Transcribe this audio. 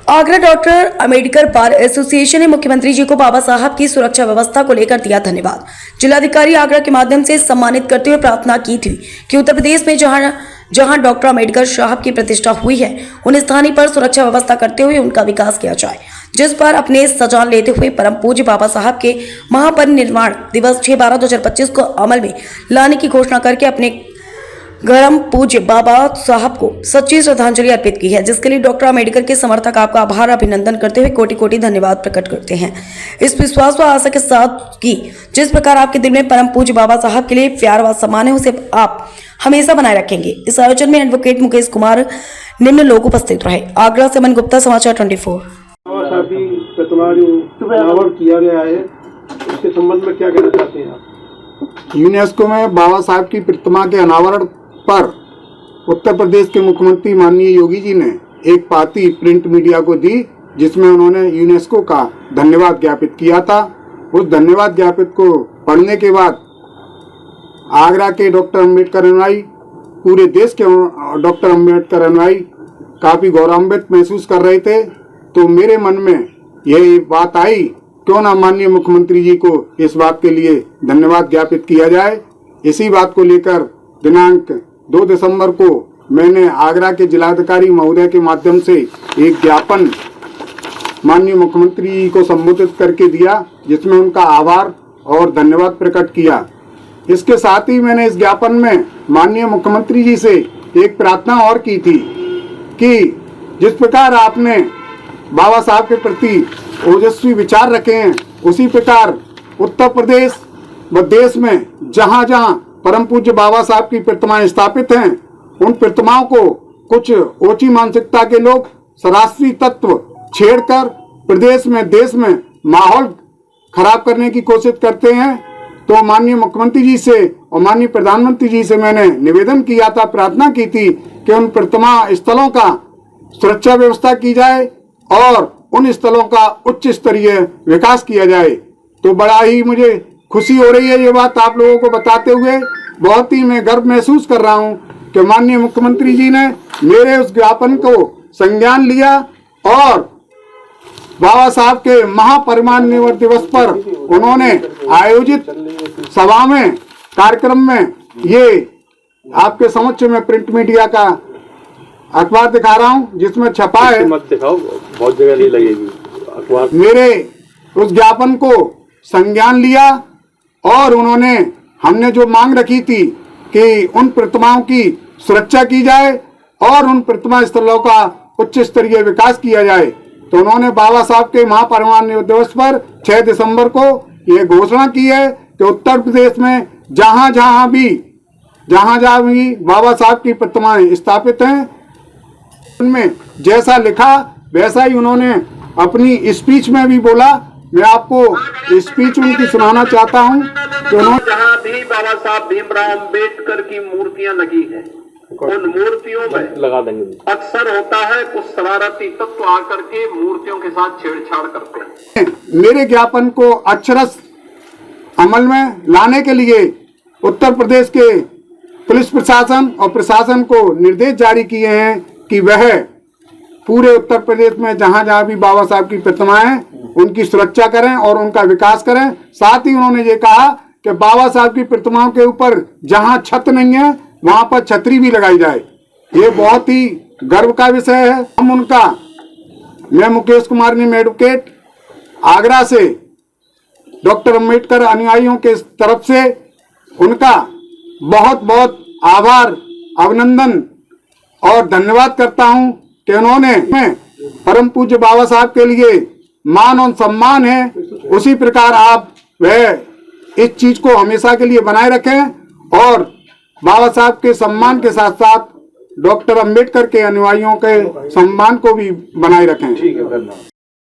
Agra doctor Ambedkar bar association ने मुख्यमंत्री जी को बाबा साहब की सुरक्षा व्यवस्था को लेकर दिया धन्यवाद। जिलाधिकारी आगरा के माध्यम से सम्मानित करते हुए प्रार्थना की थी कि उत्तर प्रदेश में जहां डॉक्टर अम्बेडकर साहब की प्रतिष्ठा हुई है, उन स्थानीय पर सुरक्षा व्यवस्था करते हुए उनका विकास किया जाए, जिस पर अपने सजान लेते हुए परम पूज्य बाबा साहब के महापरिनिर्वाण दिवस 6/12/2025 को अमल में लाने की घोषणा करके अपने परम पूज्य बाबा साहब को सच्ची श्रद्धांजलि अर्पित की है, जिसके लिए डॉक्टर अम्बेडकर के समर्थक आपका आभार अभिनंदन करते हुए कोटि कोटि धन्यवाद प्रकट करते हैं। इस विश्वास व आशा के साथ कि जिस प्रकार आपके दिल में परम पूज्य बाबा साहब के लिए प्यार व सम्मान है, उसे आप हमेशा बनाए रखेंगे। इस आयोजन में एडवोकेट मुकेश कुमार निम्न लोग उपस्थित रहे। आगरा से मन गुप्ता, समाचार 24। प्रतिमा जो अनावरण किया गया है, उसके संबंध में क्या कहना चाहते हैं आप? यूनेस्को में बाबा साहब की प्रतिमा के अनावरण पर उत्तर प्रदेश के मुख्यमंत्री माननीय योगी जी ने एक पाती प्रिंट मीडिया को दी, जिसमें उन्होंने यूनेस्को का धन्यवाद ज्ञापित किया था। उस धन्यवाद ज्ञापित को पढ़ने के बाद आगरा के डॉक्टर अम्बेडकर अनुयायी, पूरे देश के डॉक्टर अम्बेडकर अनुयायी काफ़ी गौरवान्वित महसूस कर रहे थे। तो मेरे मन में यही बात आई, क्यों ना माननीय मुख्यमंत्री जी को इस बात के लिए धन्यवाद ज्ञापित किया जाए। इसी बात को लेकर दिनांक 2 दिसंबर को मैंने आगरा के जिलाधिकारी महोदय के माध्यम से एक ज्ञापन माननीय मुख्यमंत्री जी को संबोधित करके दिया, जिसमें उनका आभार और धन्यवाद प्रकट किया। इसके साथ ही मैंने इस ज्ञापन में माननीय मुख्यमंत्री जी से एक प्रार्थना और की थी कि जिस प्रकार आपने बाबा साहब के प्रति ओजस्वी विचार रखे हैं, उसी प्रकार उत्तर प्रदेश व देश में जहाँ जहाँ परम पूज्य बाबा साहब की प्रतिमाएं स्थापित हैं, उन प्रतिमाओं को कुछ ओछी मानसिकता के लोग सरासरी तत्व छेड़कर प्रदेश में देश में माहौल खराब करने की कोशिश करते हैं। तो माननीय मुख्यमंत्री जी से और माननीय प्रधानमंत्री जी से मैंने निवेदन किया था, प्रार्थना की थी कि उन प्रतिमा स्थलों का सुरक्षा व्यवस्था की जाए और उन स्थलों का उच्च स्तरीय विकास किया जाए। तो बड़ा ही मुझे खुशी हो रही है ये बात आप लोगों को बताते हुए। बहुत ही मैं गर्व महसूस कर रहा हूं कि माननीय मुख्यमंत्री जी ने मेरे उस ज्ञापन को संज्ञान लिया और बाबा साहब के महापरिनिर्वाण दिवस पर उन्होंने आयोजित सभा में, कार्यक्रम में, ये आपके समक्ष में प्रिंट मीडिया का अखबार दिखा रहा हूं, जिसमें छपा है, मत दिखाओ, बहुत जगह नहीं लगेगी अखबार। मेरे उस ज्ञापन को संज्ञान लिया और उन्होंने हमने जो मांग रखी थी कि उन प्रतिमाओं की सुरक्षा की जाए और उन प्रतिमा स्थलों का उच्च स्तरीय विकास किया जाए, तो उन्होंने बाबा साहब के महापरिनिर्वाण दिवस पर 6 दिसंबर को यह घोषणा की है कि उत्तर प्रदेश में जहां जहां भी बाबा साहब की प्रतिमाएं स्थापित हैं, उनमें जैसा लिखा वैसा ही उन्होंने अपनी स्पीच में भी बोला। मैं आपको स्पीच उनकी सुनाना चाहता हूं कि उन्होंने जहाँ भी बाबा साहब भीमराव अंबेडकर की मूर्तियां लगी हैं, उन मूर्तियों में लगा देंगे। अक्सर होता है कुछ शरारती तत्व आकर के मूर्तियों के साथ छेड़छाड़ करते हैं। मेरे ज्ञापन को अक्षरश अमल में लाने के लिए उत्तर प्रदेश के पुलिस प्रशासन और प्रशासन को निर्देश जारी किए हैं कि वह पूरे उत्तर प्रदेश में जहां जहां भी बाबा साहब की प्रतिमाएं हैं, उनकी सुरक्षा करें और उनका विकास करें। साथ ही उन्होंने ये कहा कि बाबा साहब की प्रतिमाओं के ऊपर जहां छत नहीं है, वहां पर छतरी भी लगाई जाए। ये बहुत ही गर्व का विषय है। मैं मुकेश कुमार निम, एडवोकेट, आगरा से डॉक्टर अम्बेडकर अनुयायियों के तरफ से उनका बहुत बहुत आभार, अभिनंदन और धन्यवाद करता हूं कि उन्होंने परम पूज्य बाबा साहब के लिए मान और सम्मान है, उसी प्रकार आप वह इस चीज को हमेशा के लिए बनाए रखें और बाबा साहब के सम्मान के साथ साथ डॉक्टर अम्बेडकर के अनुयायियों के सम्मान को भी बनाए रखें। ठीक है, धन्यवाद।